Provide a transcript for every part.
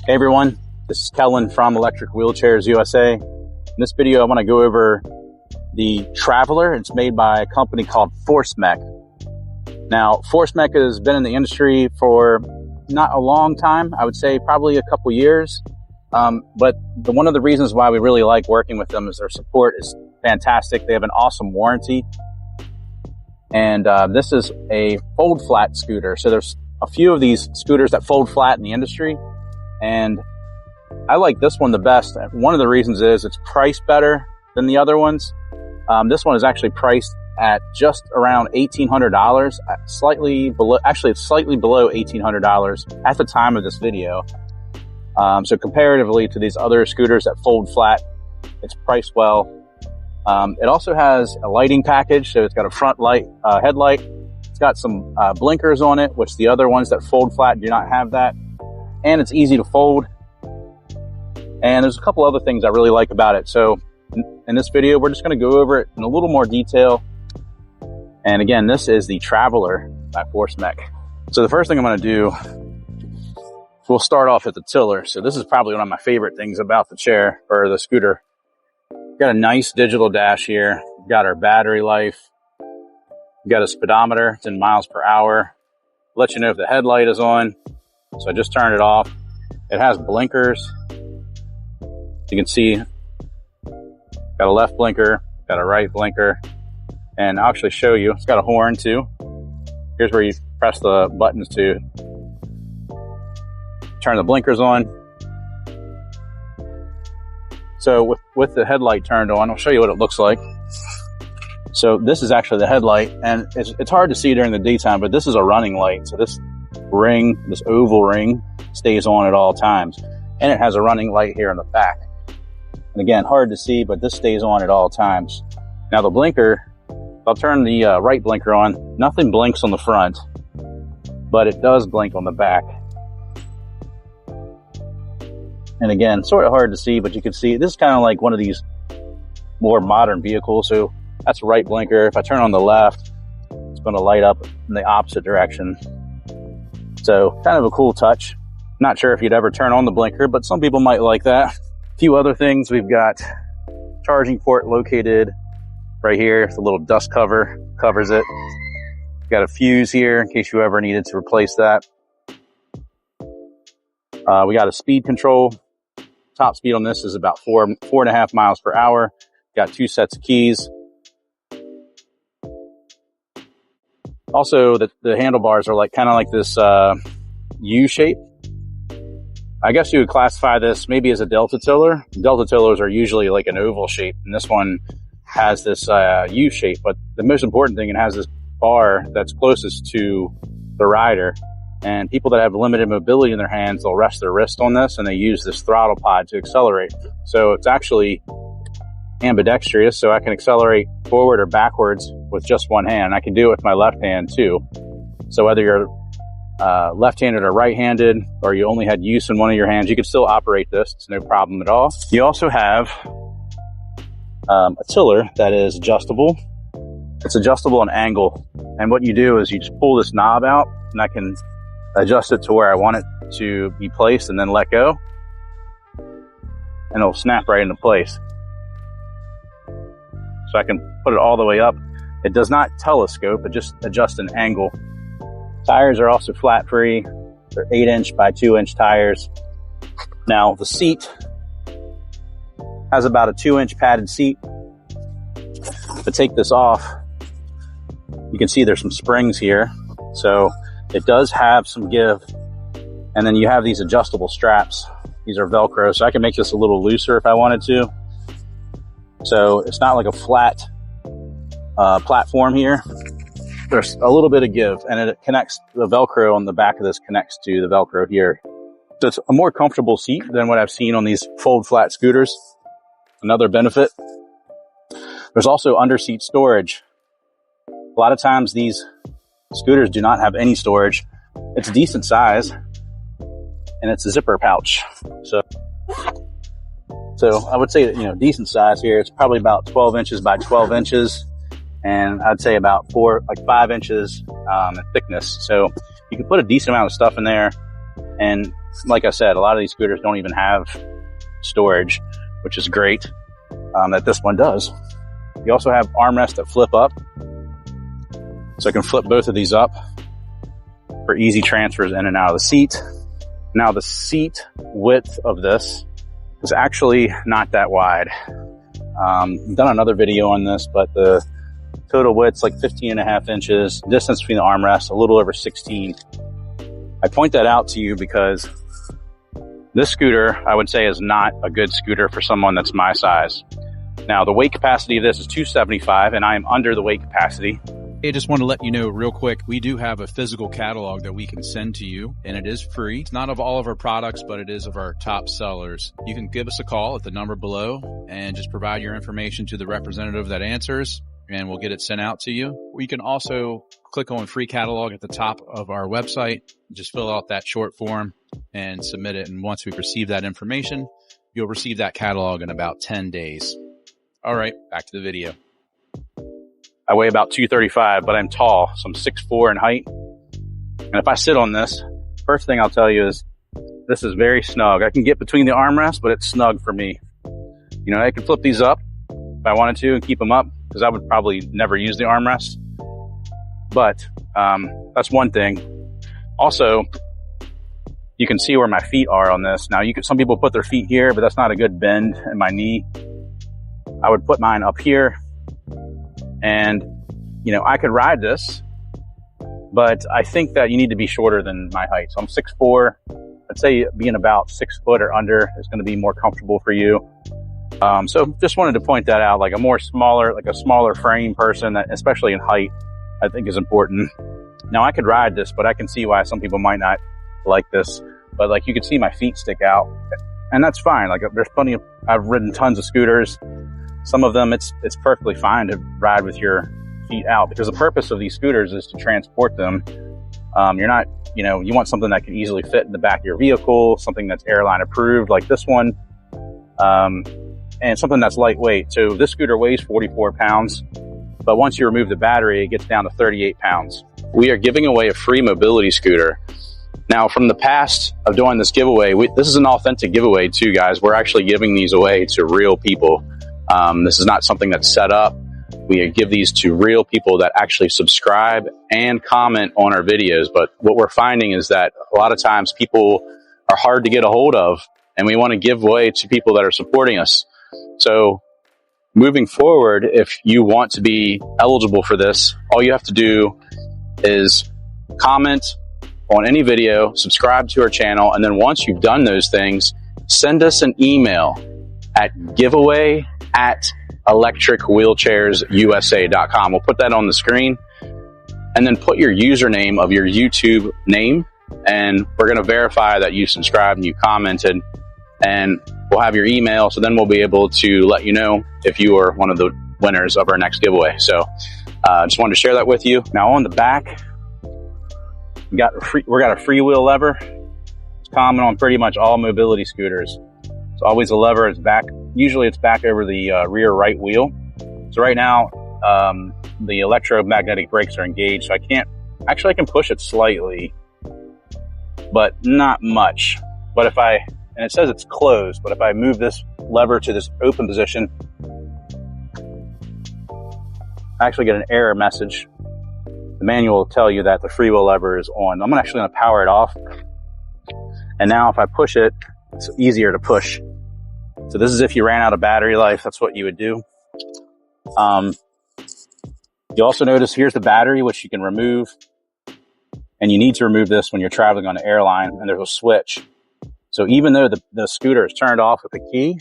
Hey everyone, this is Kellen from Electric Wheelchairs USA. In this video, I want to go over the Traveler. It's made by a company called Forcemech. Now, Forcemech has been in the industry for not a long time. I would say probably a couple years. But one of the reasons why we really like working with them is their support is fantastic. They have an awesome warranty. And this is a fold flat scooter. So there's a few of these scooters that fold flat in the industry. And I like this one the best. One of the reasons is it's priced better than the other ones. This one is actually priced at just around $1,800, slightly below, actually it's slightly below $1,800 at the time of this video. So comparatively to these other scooters that fold flat, it's priced well. It also has a lighting package. So it's got a front light, headlight. It's got some blinkers on it, which the other ones that fold flat do not have that. And it's easy to fold. And there's a couple other things I really like about it. So in this video, we're just going to go over it in a little more detail. And again, this is the Traveler by Forcemech. So the first thing I'm going to do, we'll start off at the tiller. So this is probably one of my favorite things about the chair or the scooter. Got a nice digital dash here. Got our battery life. Got a speedometer. It's in miles per hour. Let you know if the headlight is on. So I just turned it off. It has blinkers. You can see, got a left blinker, got a right blinker, and I'll actually show you. It's got a horn too. Here's where you press the buttons to turn the blinkers on. So with the headlight turned on, I'll show you what it looks like. So this is actually the headlight, and it's hard to see during the daytime, but this is a running light. So this ring, this oval ring, stays on at all times. And it has a running light here in the back. And again, hard to see, but this stays on at all times. Now the blinker, I'll turn the right blinker on. Nothing blinks on the front, but it does blink on the back. And again, sort of hard to see, but you can see this is kind of like one of these more modern vehicles. So that's the right blinker. If I turn on the left, it's going to light up in the opposite direction. So kind of a cool touch. Not sure if you'd ever turn on the blinker, but some people might like that. A few other things. We've got charging port located right here. The little dust cover covers it. Got a fuse here in case you ever needed to replace that. We got a speed control. Top speed on this is about 4.5 miles per hour. Got 2 sets of keys. Also, the handlebars are kind of like this U shape. I guess you would classify this maybe as a Delta tiller. Delta tillers are usually like an oval shape, and this one has this U shape. But the most important thing, it has this bar that's closest to the rider. And people that have limited mobility in their hands, they'll rest their wrist on this, and they use this throttle pod to accelerate. So it's actually ambidextrous, so I can accelerate forward or backwards with just one hand. I can do it with my left hand too. So whether you're left-handed or right-handed, or you only had use in one of your hands, you can still operate this. It's no problem at all. You also have a tiller that is adjustable. It's adjustable in angle. And what you do is you just pull this knob out, and I can adjust it to where I want it to be placed and then let go. And it'll snap right into place. So I can put it all the way up. It does not telescope, it just adjusts an angle. Tires are also flat free. They're 8-inch by 2-inch tires. Now the seat has about a 2-inch padded seat. To take this off, you can see there's some springs here. So it does have some give. And then you have these adjustable straps. These are Velcro, so I can make this a little looser if I wanted to. So it's not like a flat platform here. There's a little bit of give, and it connects, the Velcro on the back of this connects to the Velcro here. So it's a more comfortable seat than what I've seen on these fold flat scooters. Another benefit. There's also under seat storage. A lot of times these scooters do not have any storage. It's a decent size, and it's a zipper pouch. So I would say that, decent size here. It's probably about 12 inches by 12 inches. And I'd say about 5 inches in thickness. So you can put a decent amount of stuff in there. And like I said, a lot of these scooters don't even have storage, which is great, that this one does. You also have armrests that flip up. So I can flip both of these up for easy transfers in and out of the seat. Now the seat width of this is actually not that wide. I've done another video on this, but the total width's like 15.5 inches. Distance between the armrests, a little over 16. I point that out to you because this scooter, I would say, is not a good scooter for someone that's my size. Now, the weight capacity of this is 275, and I am under the weight capacity. Hey, just want to let you know real quick, we do have a physical catalog that we can send to you, and it is free. It's not of all of our products, but it is of our top sellers. You can give us a call at the number below and just provide your information to the representative that answers, and we'll get it sent out to you. Or you can also click on free catalog at the top of our website. Just fill out that short form and submit it. And once we receive that information, you'll receive that catalog in about 10 days. All right, back to the video. I weigh about 235, but I'm tall, so I'm 6'4" in height. And if I sit on this, first thing I'll tell you is this is very snug. I can get between the armrests, but it's snug for me. You know, I can flip these up if I wanted to and keep them up, because I would probably never use the armrest. But that's one thing. Also, you can see where my feet are on this. Now, some people put their feet here, but that's not a good bend in my knee. I would put mine up here. And, you know, I could ride this, but I think that you need to be shorter than my height. So I'm 6'4". I'd say being about 6 foot or under is going to be more comfortable for you. So just wanted to point that out, like a smaller frame person, that, especially in height, I think is important. Now I could ride this, but I can see why some people might not like this. But like you can see my feet stick out, and that's fine. Like there's I've ridden tons of scooters. Some of them, it's perfectly fine to ride with your feet out, because the purpose of these scooters is to transport them. You're not, you know, you want something that can easily fit in the back of your vehicle, something that's Airline approved like this one, and something that's lightweight. So this scooter weighs 44 pounds, but once you remove the battery, it gets down to 38 pounds. We are giving away a free mobility scooter. Now, from the past of doing this giveaway, this is an authentic giveaway too, guys. We're actually giving these away to real people. This is not something that's set up. We give these to real people that actually subscribe and comment on our videos. But what we're finding is that a lot of times people are hard to get a hold of, and we want to give away to people that are supporting us. So moving forward, if you want to be eligible for this, all you have to do is comment on any video, subscribe to our channel, and then once you've done those things, send us an email at giveaway@electricwheelchairsusa.com. We'll put that on the screen, and then put your username of your YouTube name, and we're going to verify that you subscribed and you commented, and we'll have your email. So then we'll be able to let you know if you are one of the winners of our next giveaway. So just wanted to share that with you. Now on the back, we got a freewheel lever. It's common on pretty much all mobility scooters. It's always a lever. It's back. Usually it's back over the rear right wheel. So right now, the electromagnetic brakes are engaged. So I can push it slightly, but not much. But and it says it's closed, but if I move this lever to this open position, I actually get an error message. The manual will tell you that the freewheel lever is on. I'm actually going to power it off. And now if I push it, it's easier to push. So this is if you ran out of battery life, that's what you would do. You also notice here's the battery, which you can remove. And you need to remove this when you're traveling on an Airline, and there's a switch. So even though the scooter is turned off with the key,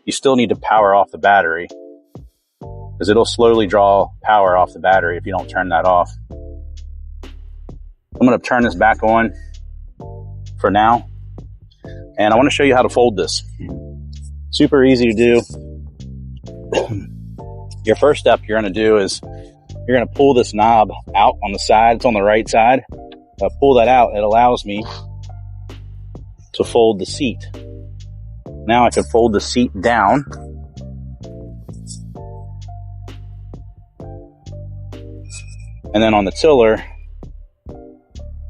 you still need to power off the battery, because it'll slowly draw power off the battery if you don't turn that off. I'm going to turn this back on for now, and I want to show you how to fold this. Super easy to do. Your first step you're going to do is you're going to pull this knob out on the side. It's on the right side. If I pull that out, it allows me to fold the seat. Now I can fold the seat down. And then on the tiller,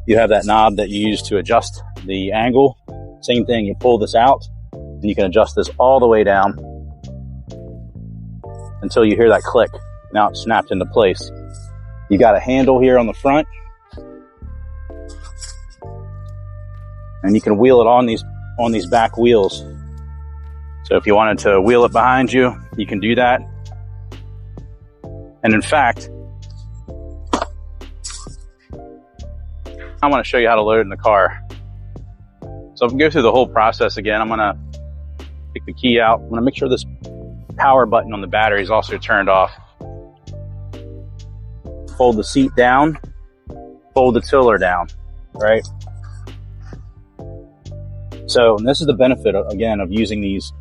you have that knob that you use to adjust the angle. Same thing, you pull this out and you can adjust this all the way down until you hear that click. Now it's snapped into place. You got a handle here on the front, and you can wheel it on these back wheels. So if you wanted to wheel it behind you, you can do that. And in fact, I want to show you how to load in the car. So if we go through the whole process again, I'm going to take the key out. I'm going to make sure this power button on the battery is also turned off. Fold the seat down, fold the tiller down, right? So this is the benefit, again, of using these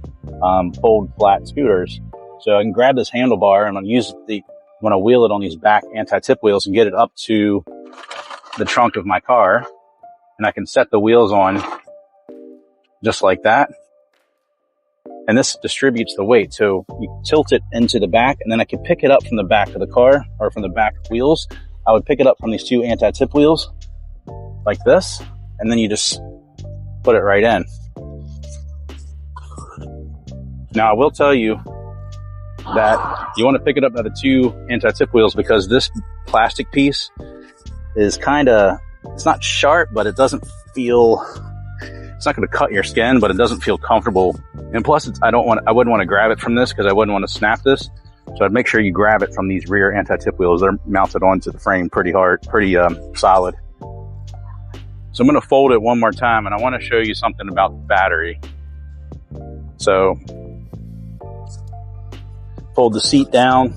fold flat scooters. So I can grab this handlebar and I'm going to wheel it on these back anti-tip wheels and get it up to the trunk of my car. And I can set the wheels on just like that. And this distributes the weight. So you tilt it into the back, and then I can pick it up from the back of the car or from the back wheels. I would pick it up from these two anti-tip wheels like this, and then you just put it right in. Now I will tell you that you want to pick it up by the two anti-tip wheels because this plastic piece is it's not sharp, but it doesn't feel, it's not going to cut your skin, but it doesn't feel comfortable. And plus, I wouldn't want to grab it from this because I wouldn't want to snap this. So I'd make sure you grab it from these rear anti-tip wheels. They're mounted onto the frame pretty hard, pretty solid. So I'm going to fold it one more time, and I want to show you something about the battery. So fold the seat down.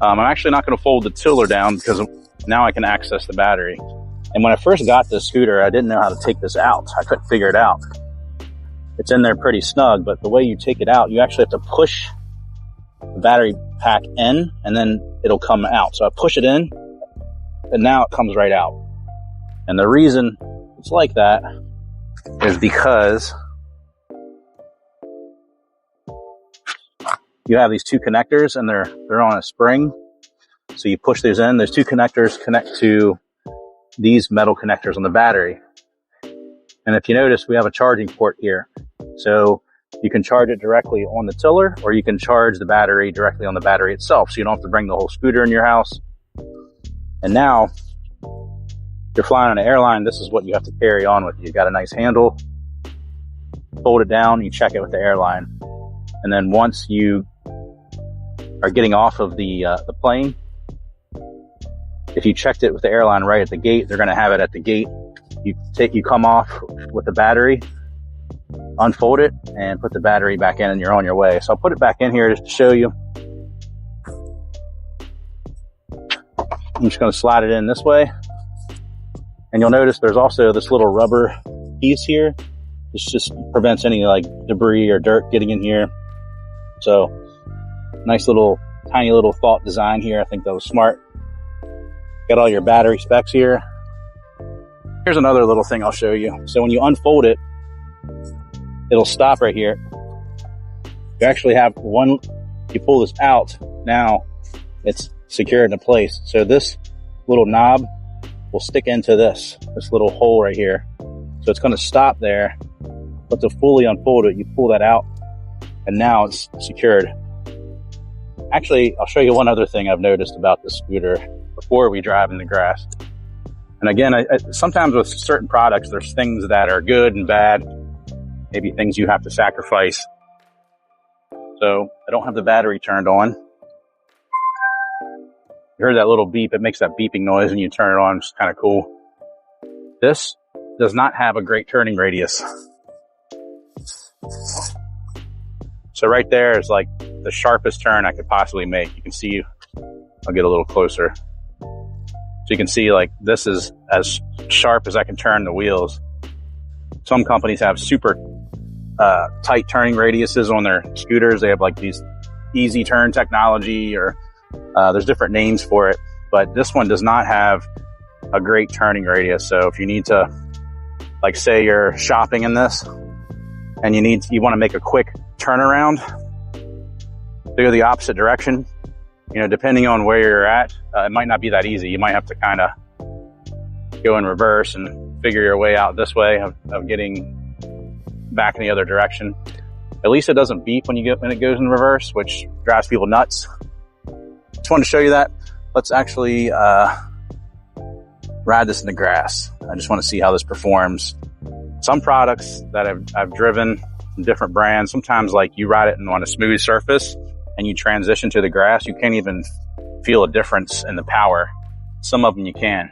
I'm actually not going to fold the tiller down because now I can access the battery. And when I first got this scooter, I didn't know how to take this out. I couldn't figure it out. It's in there pretty snug, but the way you take it out, you actually have to push the battery pack in and then it'll come out. So I push it in and now it comes right out. And the reason it's like that is because you have these two connectors and they're on a spring. So you push these in. There's two connectors connect to these metal connectors on the battery. And if you notice, we have a charging port here. So you can charge it directly on the tiller, or you can charge the battery directly on the battery itself. So you don't have to bring the whole scooter in your house. And now, if you're flying on an airline, this is what you have to carry on with you. You got a nice handle, fold it down, you check it with the airline. And then once you are getting off of the plane, if you checked it with the airline right at the gate, they're going to have it at the gate. You come off with the battery, unfold it, and put the battery back in, and you're on your way. So I'll put it back in here just to show you. I'm just going to slide it in this way. And you'll notice there's also this little rubber piece here. This just prevents any like debris or dirt getting in here. So nice little, tiny little thought design here. I think that was smart. Got all your battery specs here. Here's another little thing I'll show you. So when you unfold it, it'll stop right here. You actually have you pull this out, now it's secured into place. So this little knob will stick into this little hole right here. So it's going to stop there, but to fully unfold it, you pull that out, and now it's secured. Actually, I'll show you one other thing I've noticed about this scooter before we drive in the grass. And again, sometimes with certain products, there's things that are good and bad, maybe things you have to sacrifice. So I don't have the battery turned on. You heard that little beep. It makes that beeping noise when you turn it on. It's kind of cool. This does not have a great turning radius. So right there is like the sharpest turn I could possibly make. You can see, I'll get a little closer. So you can see like this is as sharp as I can turn the wheels. Some companies have super tight turning radiuses on their scooters. They have like these easy turn technology, or there's different names for it. But this one does not have a great turning radius. So if you need to, like say you're shopping in this and you want to make a quick turnaround to go the opposite direction, you know, depending on where you're at, it might not be that easy. You might have to kind of go in reverse and figure your way out this way of getting back in the other direction. At least it doesn't beep when it goes in reverse, which drives people nuts. Just wanted to show you that. Let's actually ride this in the grass. I just want to see how this performs. Some products that I've driven from different brands, sometimes like you ride it on a smooth surface and you transition to the grass, you can't even feel a difference in the power. Some of them you can.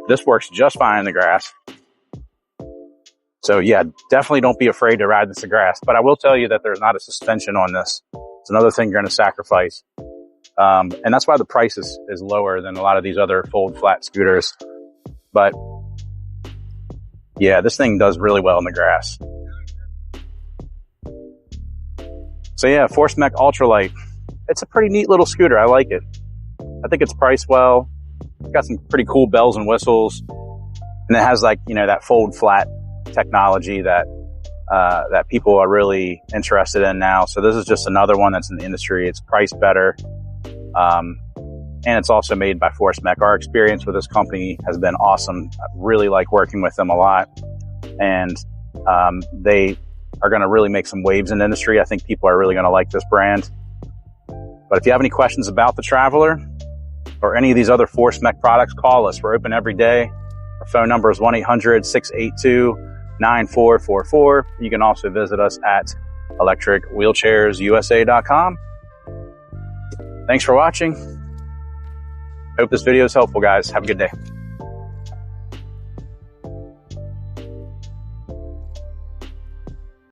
This works just fine in the grass. So yeah, definitely don't be afraid to ride this in grass. But I will tell you that there's not a suspension on this. It's another thing you're going to sacrifice. And that's why the price is lower than a lot of these other fold flat scooters. But yeah, this thing does really well in the grass. So yeah, Forcemech Ultralight. It's a pretty neat little scooter. I like it. I think it's priced well. It's got some pretty cool bells and whistles. And it has like, you know, that fold flat technology that people are really interested in now. So this is just another one that's in the industry. It's priced better. And it's also made by Forcemech. Our experience with this company has been awesome. I really like working with them a lot. And they are going to really make some waves in the industry. I think people are really going to like this brand. But if you have any questions about the Traveler or any of these other Forcemech products, call us. We're open every day. Our phone number is 1-800-682-9444. You can also visit us at electricwheelchairsusa.com. Thanks for watching. Hope this video is helpful, guys. Have a good day.